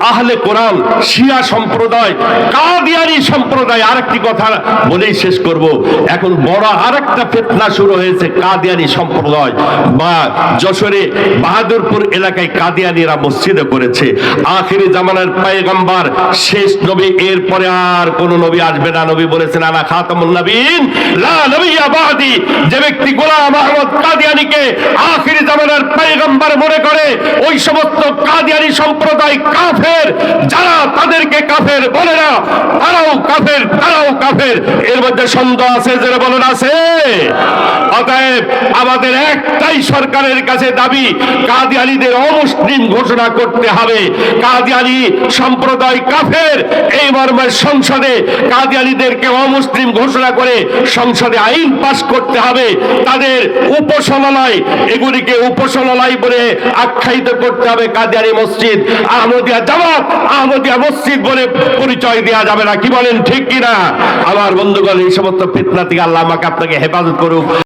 আহলে কোরআন, শিয়া সম্প্রদায়, কাদিয়ানী সম্প্রদায়। আরেকটি কথা বলেই শেষ করব, এখন বড় আরেকটা ফিতনা শুরু হয়েছে। কাদিয়ানী সম্প্রদায় বা যশোরে বাহাদুরপুর এলাকায় কাদিয়ানীরা মসজিদে করেছে। আখিরি জামানার পয়গম্বর শেষ নবী, এরপরে আর কোন নবী আসবে না। নবী বলেছেন আনা খাতামুন নবীন লা নবিয়্যা বাদি। যে ব্যক্তি গোলাম আহমদ কাদিয়ানীকে আখিরি জামানার পয়গম্বর মনে করে, ওই সমস্ত কাদিয়ানী সম্প্রদায় কাফের। যারা তাদেরকে কাফের বলে না, তারাও কাফের, তারাও কাফের। এর মধ্যে সন্দেহ আছে? যারা বলেন আছে। অতএব আমাদের একটাই সরকারের কাছে দাবি, কাদিয়ানীদের অমুসলিম ঘোষণা করতে হবে। কাদিয়ানী সম্প্রদায় কাফের, এই মর্মে সংসদে কাদিয়ানীদেরকে অমুসলিম ঘোষণা করে সংসদে আইন পাস করতে হবে। তাদের উপাসনালয়, এগুলিকে উপাসনালয় বলে আখ্যায়িত করতে হবে। কাদিয়ানী মসজিদ, আহমদিয়া জামাত, আহমদিয়া মসজিদ বলে পরিচয় দেওয়া যাবে না। কি বলেন, ঠিক কিনা? আমার বন্ধুগণ, এই সমস্ত ফিতনা থেকে আল্লাহ আমাকে আপনাকে হেফাজত করুক।